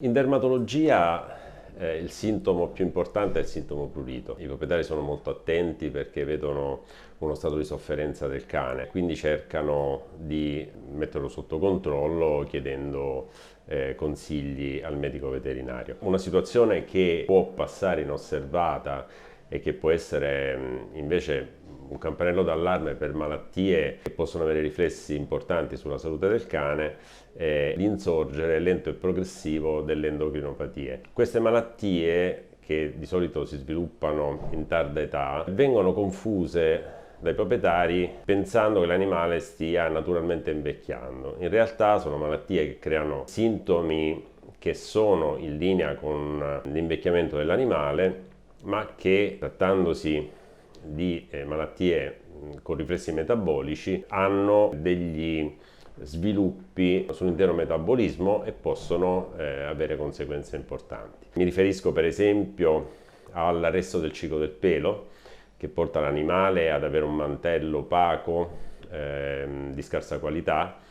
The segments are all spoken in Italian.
In dermatologia il sintomo più importante è il sintomo prurito. I proprietari sono molto attenti perché vedono uno stato di sofferenza del cane, quindi cercano di metterlo sotto controllo chiedendo consigli al medico veterinario. Una situazione che può passare inosservata e che può essere invece un campanello d'allarme per malattie che possono avere riflessi importanti sulla salute del cane è l'insorgere lento e progressivo delle endocrinopatie. Queste malattie, che di solito si sviluppano in tarda età, vengono confuse dai proprietari pensando che l'animale stia naturalmente invecchiando. In realtà sono malattie che creano sintomi che sono in linea con l'invecchiamento dell'animale, ma che, trattandosi di malattie con riflessi metabolici, hanno degli sviluppi sull'intero metabolismo e possono avere conseguenze importanti. Mi riferisco per esempio all'arresto del ciclo del pelo, che porta l'animale ad avere un mantello opaco di scarsa qualità,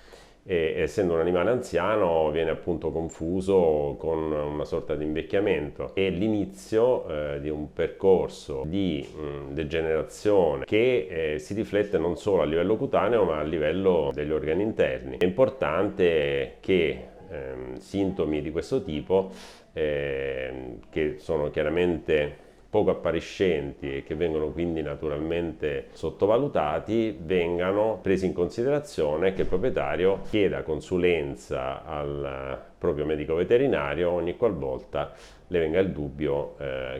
e essendo un animale anziano viene appunto confuso con una sorta di invecchiamento. È l'inizio di un percorso di degenerazione che si riflette non solo a livello cutaneo ma a livello degli organi interni. È importante che sintomi di questo tipo, che sono chiaramente poco appariscenti e che vengono quindi naturalmente sottovalutati, vengano presi in considerazione e che il proprietario chieda consulenza al proprio medico veterinario ogni qualvolta le venga il dubbio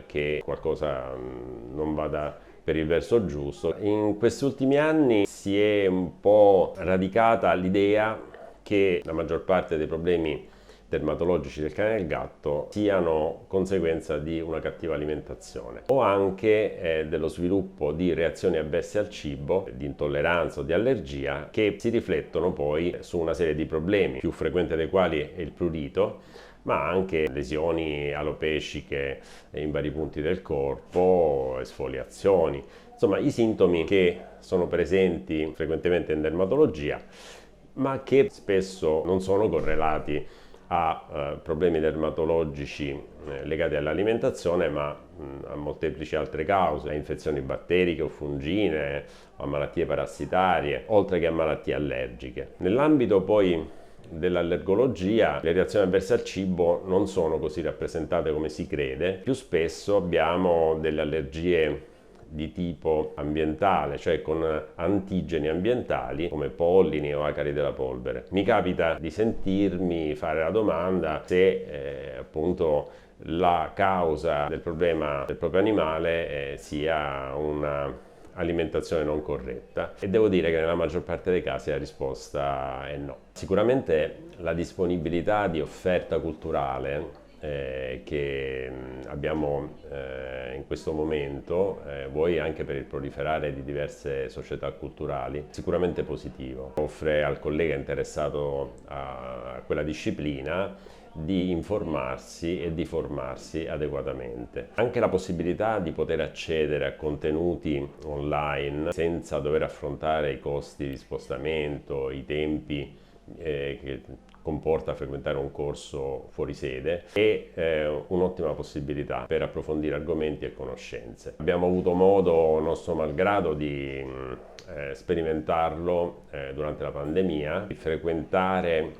che qualcosa non vada per il verso giusto. In questi ultimi anni si è un po' radicata l'idea che la maggior parte dei problemi dermatologici del cane e del gatto siano conseguenza di una cattiva alimentazione o anche dello sviluppo di reazioni avverse al cibo, di intolleranza o di allergia, che si riflettono poi su una serie di problemi, più frequente dei quali è il prurito, ma anche lesioni alopeciche in vari punti del corpo, esfoliazioni, insomma i sintomi che sono presenti frequentemente in dermatologia ma che spesso non sono correlati a problemi dermatologici legati all'alimentazione, ma a molteplici altre cause, a infezioni batteriche o fungine, a malattie parassitarie, oltre che a malattie allergiche. Nell'ambito poi dell'allergologia, le reazioni avverse al cibo non sono così rappresentate come si crede. Più spesso abbiamo delle allergie di tipo ambientale, cioè con antigeni ambientali come pollini o acari della polvere. Mi capita di sentirmi fare la domanda se appunto la causa del problema del proprio animale sia una alimentazione non corretta, e devo dire che nella maggior parte dei casi la risposta è no. Sicuramente la disponibilità di offerta culturale che abbiamo in questo momento, vuoi anche per il proliferare di diverse società culturali, sicuramente positivo. Offre al collega interessato a quella disciplina di informarsi e di formarsi adeguatamente. Anche la possibilità di poter accedere a contenuti online senza dover affrontare i costi di spostamento, i tempi che comporta frequentare un corso fuori sede, è un'ottima possibilità per approfondire argomenti e conoscenze. Abbiamo avuto modo, nostro malgrado, di sperimentarlo durante la pandemia, di frequentare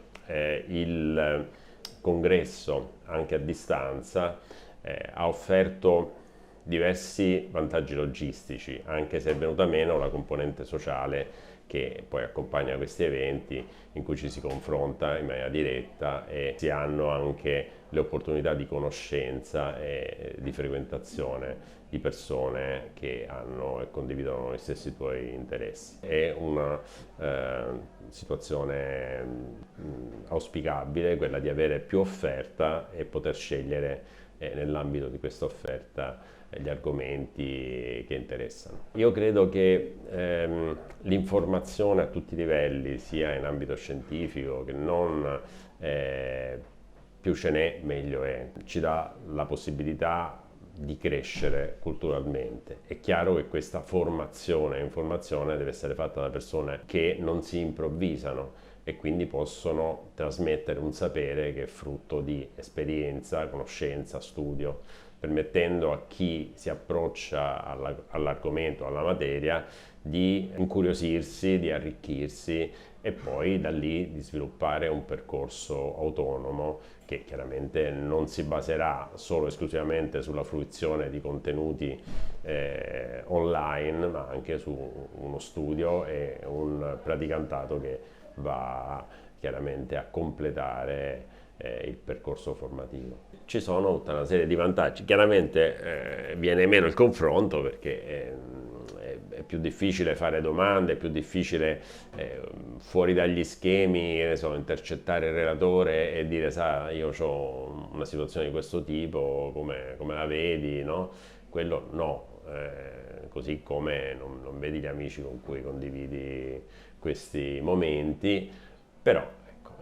il congresso anche a distanza. Ha offerto diversi vantaggi logistici, anche se è venuta meno la componente sociale che poi accompagna questi eventi, in cui ci si confronta in maniera diretta e si hanno anche le opportunità di conoscenza e di frequentazione di persone che hanno e condividono gli stessi tuoi interessi. È una situazione auspicabile quella di avere più offerta e poter scegliere nell'ambito di questa offerta gli argomenti che interessano. Io credo che l'informazione a tutti i livelli, sia in ambito scientifico che non, più ce n'è meglio è, ci dà la possibilità di crescere culturalmente. È chiaro che questa formazione e informazione deve essere fatta da persone che non si improvvisano e quindi possono trasmettere un sapere che è frutto di esperienza, conoscenza, studio, permettendo a chi si approccia all'argomento, alla materia, di incuriosirsi, di arricchirsi e poi da lì di sviluppare un percorso autonomo che chiaramente non si baserà solo e esclusivamente sulla fruizione di contenuti online, ma anche su uno studio e un praticantato che va chiaramente a completare il percorso formativo. Ci sono tutta una serie di vantaggi, chiaramente viene meno il confronto perché è più difficile fare domande, è più difficile fuori dagli schemi, che ne so, intercettare il relatore e dire, sa, io ho una situazione di questo tipo, come la vedi, no? Quello no, così come non vedi gli amici con cui condividi questi momenti, però ecco,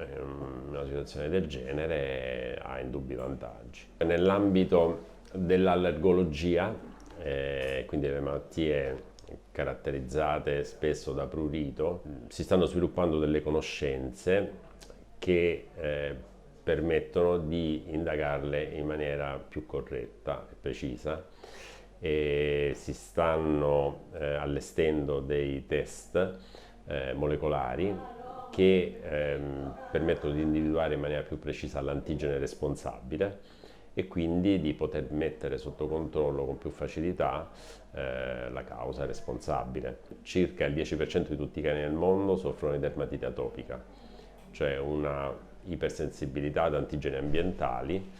una situazione del genere ha indubbi vantaggi. Nell'ambito dell'allergologia, quindi le malattie caratterizzate spesso da prurito, si stanno sviluppando delle conoscenze che permettono di indagarle in maniera più corretta e precisa e si stanno allestendo dei test molecolari che permettono di individuare in maniera più precisa l'antigene responsabile e quindi di poter mettere sotto controllo con più facilità la causa responsabile. Circa il 10% di tutti i cani nel mondo soffrono di dermatite atopica, cioè una ipersensibilità ad antigeni ambientali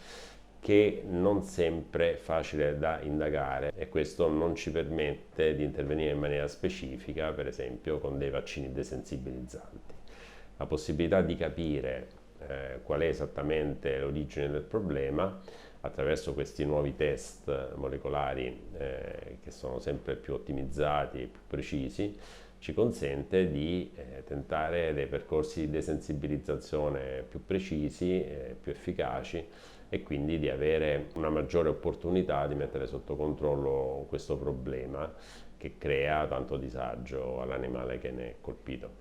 che non sempre è facile da indagare e questo non ci permette di intervenire in maniera specifica, per esempio con dei vaccini desensibilizzanti. La possibilità di capire qual è esattamente l'origine del problema attraverso questi nuovi test molecolari che sono sempre più ottimizzati e più precisi ci consente di tentare dei percorsi di desensibilizzazione più precisi, più efficaci e quindi di avere una maggiore opportunità di mettere sotto controllo questo problema che crea tanto disagio all'animale che ne è colpito.